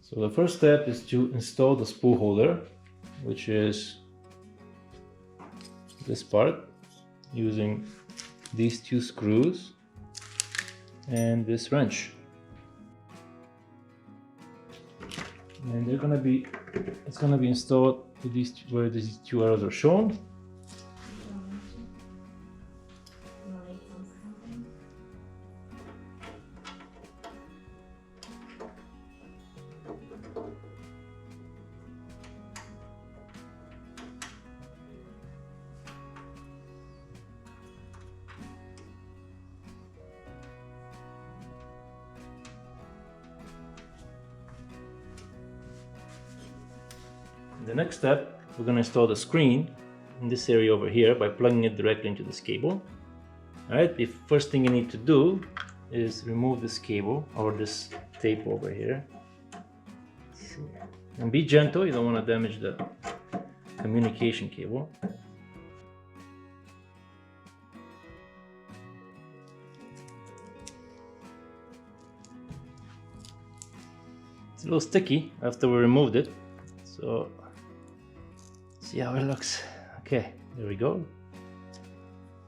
So the first step is to install the spool holder, which is this part, using these two screws and this wrench. And it's gonna be installed with where these two arrows are shown. The next step, we're going to install the screen in this area over here by plugging it directly into this cable. Alright, the first thing you need to do is remove this cable or this tape over here. And be gentle, you don't want to damage the communication cable. It's a little sticky after we removed it, so see how it looks. Okay, there we go.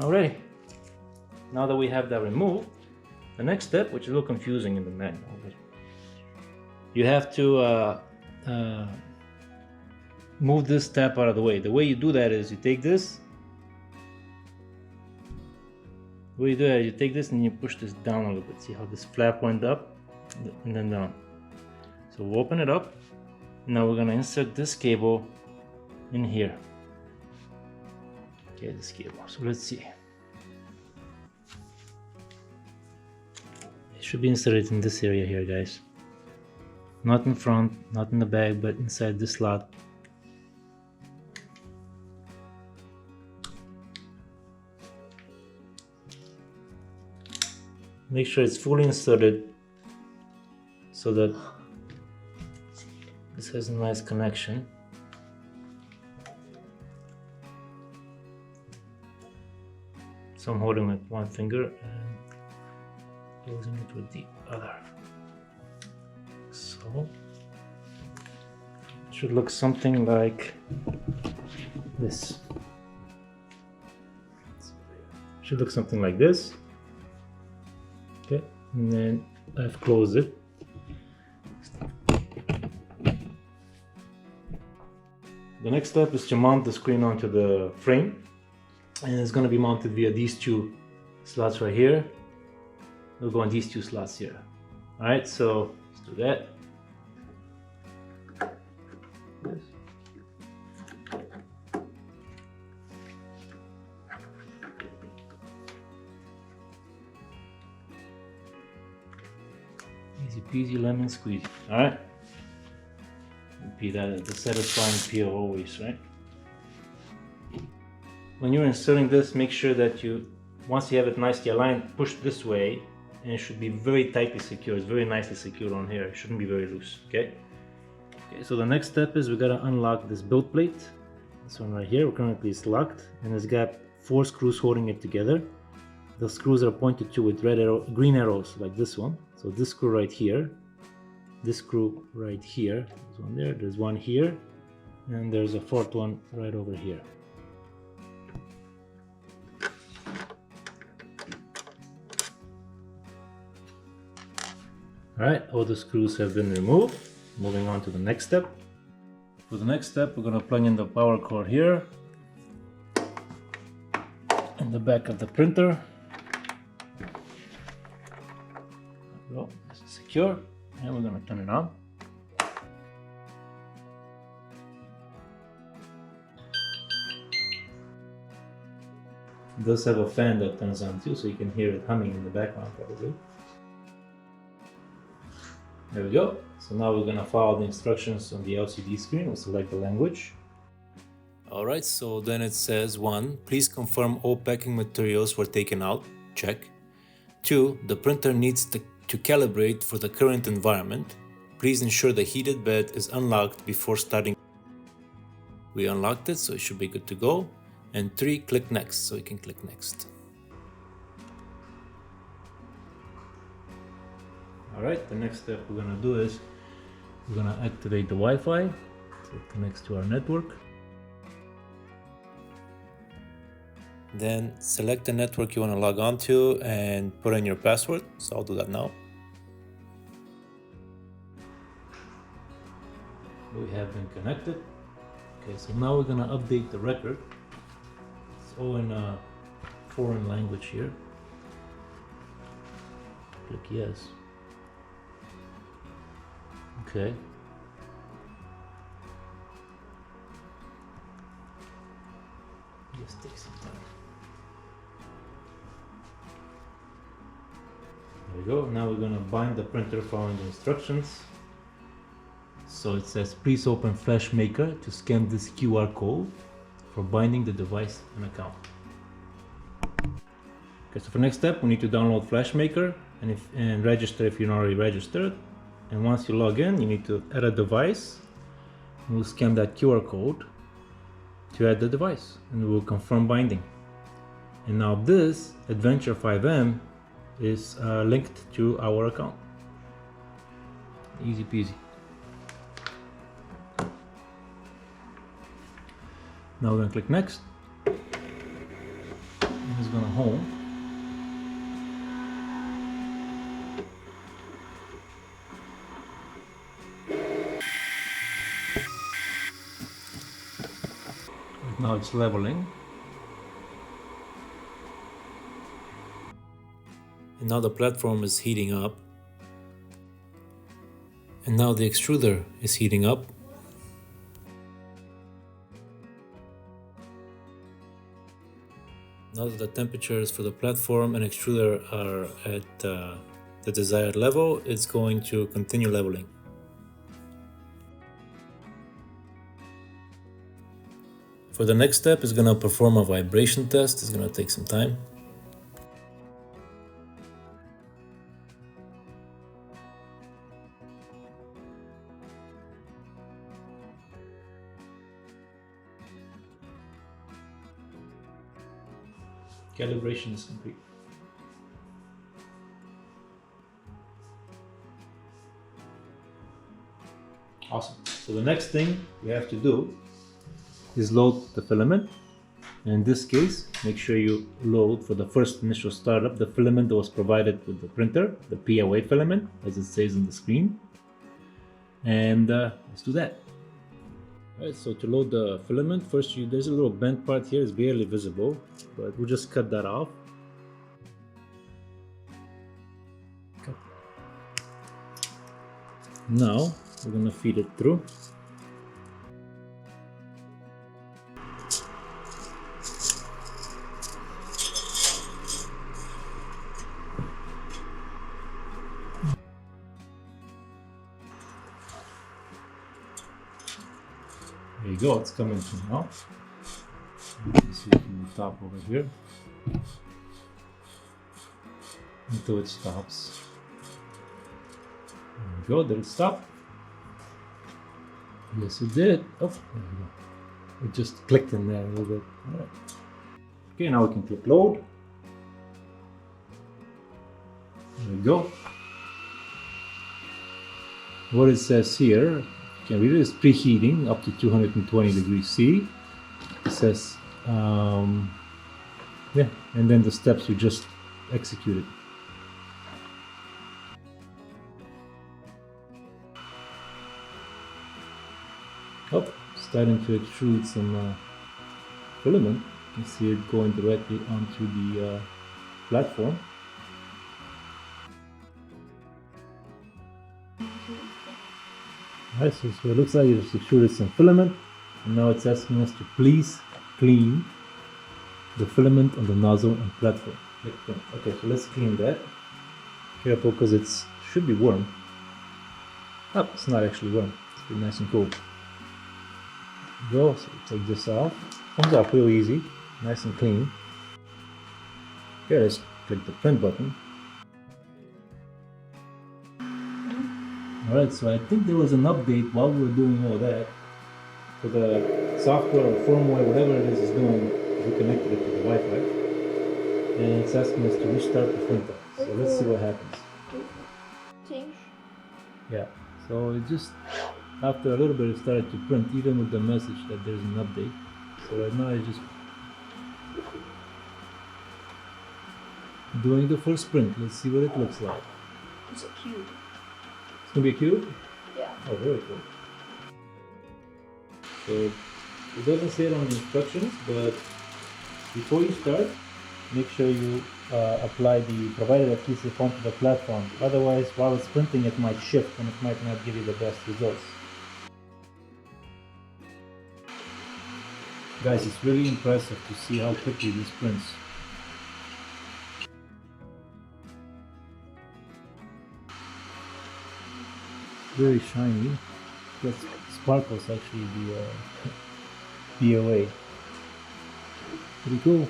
Alrighty. Now that we have that removed, the next step, which is a little confusing in the manual, you have to move this tab out of the way. The way you do that is you take this. The way you do that is you take this and you push this down a little bit. See how this flap went up and then down. So we'll open it up. Now we're going to insert this cable in here. Okay, this cable. So let's see. It should be inserted in this area here, guys. Not in front, not in the back, but inside this slot. Make sure it's fully inserted so that this has a nice connection. So I'm holding with one finger and closing it with the other. So it should look something like this. Should look something like this. Okay, and then I've closed it. The next step is to mount the screen onto the frame, and it's going to be mounted via these two slots right here. It'll go on these two slots here. Alright, so let's do that. Easy peasy lemon squeezy. Alright. Be that the satisfying peel always, right? When you're inserting this, make sure that once you have it nicely aligned, push this way, and it should be very tightly secured. It's very nicely secured on here. It shouldn't be very loose, okay? Okay, so the next step is we gotta unlock this build plate. This one right here, currently it's locked, and it's got 4 screws holding it together. The screws are pointed to with green arrows, like this one. So this screw right here, this screw right here, there's one there, there's one here, and there's a 4th one right over here. Alright, all the screws have been removed. Moving on to the next step. For the next step, we're going to plug in the power cord here in the back of the printer. There we go, this is secure. And we're going to turn it on. It does have a fan that turns on too, so you can hear it humming in the background probably. There we go. So now we're going to follow the instructions on the LCD screen. We'll select the language. Alright, so then it says 1. Please confirm all packing materials were taken out. Check. 2. The printer needs to calibrate for the current environment. Please ensure the heated bed is unlocked before starting. We unlocked it, so it should be good to go. And 3, click next, so you can click next. Alright, the next step we're going to do is We're gonna activate the Wi-Fi, so it connects to our network. Then select the network you want to log on to and put in your password. So I'll do that now. We have been connected. Okay, so now we're gonna update the record. It's all in a foreign language here. Click yes. Okay. Just take some time. There we go. Now we're gonna bind the printer following the instructions. So it says, please open FlashMaker to scan this QR code for binding the device and account. Okay, so for next step, we need to download FlashMaker and register if you're not already registered. And once you log in, you need to add a device. We'll scan that QR code to add the device, and we'll confirm binding. And now this Adventure 5M is linked to our account. Easy peasy. Now we're going to click next. And it's going to home. Now it's leveling. And now the platform is heating up. And now the extruder is heating up. Now that the temperatures for the platform and extruder are at the desired level, it's going to continue leveling. For the next step, it's going to perform a vibration test. It's going to take some time. Calibration is complete. Awesome. So the next thing we have to do is load the filament. And in this case, make sure you load for the first initial startup the filament that was provided with the printer, the POA filament, as it says on the screen. And let's do that. Alright, so to load the filament, first there's a little bent part here, it's barely visible, but we'll just cut that off. Cut. Now we're gonna feed it through. There you go, it's coming through now. You can see it from the top over here until it stops. There we go, did it stop? Yes, it did. Oh, there we go. It just clicked in there a little bit. All right. Okay, now we can click load. There we go. What it says here, you can read it, is preheating up to 220 degrees C. It says, yeah, and then the steps we just executed. Oh, starting to extrude some filament. You can see it going directly onto the platform. Alright, so it looks like it's extruded some filament, and now it's asking us to please clean the filament on the nozzle and platform. Okay, so let's clean that. Careful, because it should be warm. Oh, it's not actually warm. It's pretty nice and cool. Go, so take this off. Comes off real easy, nice and clean. Okay, let's click the print button. Alright, so I think there was an update while we were doing all that for the software or firmware, whatever it is doing. We connected it to the Wi-Fi, and it's asking us to restart the printer. So let's see what happens. Change. Yeah. So it just, after a little bit, it started to print, even with the message that there's an update. So right now it's just doing the first print. Let's see what it looks like. It's a cube. It's gonna be a cube? Yeah. Oh, very cool. So it doesn't say it on the instructions, but before you start, make sure you apply the provided adhesive onto the platform. Otherwise, while it's printing, it might shift and it might not give you the best results. Guys, it's really impressive to see how quickly this prints. Very shiny. That sparkles actually the away. Pretty cool.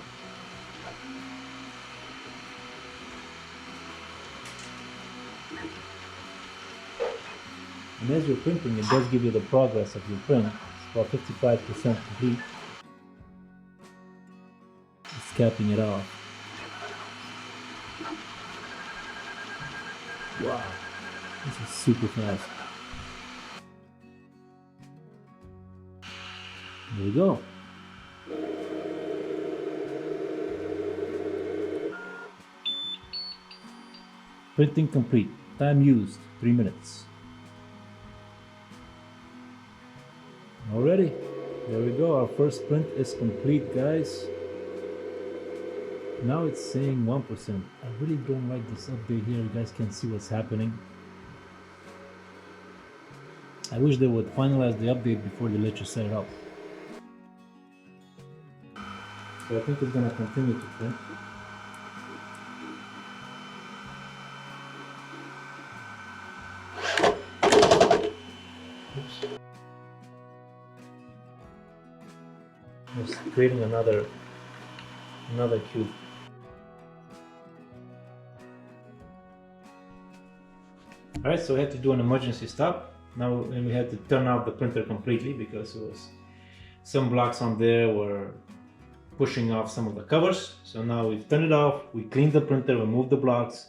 And as you're printing, it does give you the progress of your print. It's about 55% complete. It's capping it off. Wow, this is super fast. There we go. Printing complete. Time used 3 minutes. Already, there we go. Our first print is complete, guys. Now it's saying 1%. I really don't like this update here. You guys can see what's happening. I wish they would finalize the update before they let you set it up. So I think it's gonna continue to print. Oops. Just creating another cube. Alright, so we had to do an emergency stop. Now, and we had to turn off the printer completely because it was some blocks on there were pushing off some of the covers. So now we've turned it off, we cleaned the printer, removed the blocks.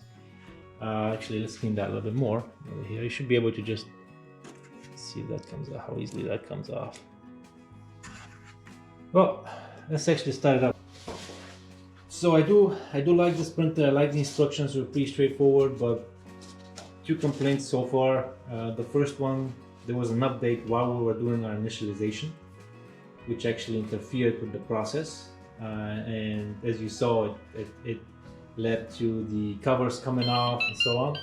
Actually, let's clean that a little bit more over here. You should be able to just see if that comes off, how easily that comes off. Well, let's actually start it up. So I do like this printer. I like the instructions, they're pretty straightforward, but 2 complaints so far. The first one, there was an update while we were doing our initialization, which actually interfered with the process. And as you saw, it led to the covers coming off and so on.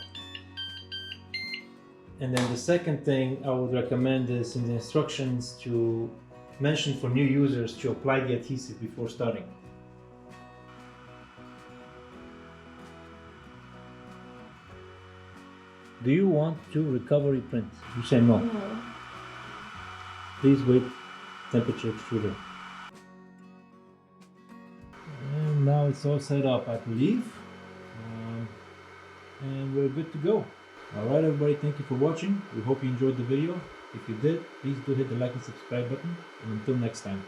And then the second thing I would recommend is in the instructions to mention for new users to apply the adhesive before starting. Do you want to recovery print? You say no. No. Please wait, temperature extruder. And now it's all set up, I believe. And we're good to go. Alright everybody, thank you for watching. We hope you enjoyed the video. If you did, please do hit the like and subscribe button. And until next time.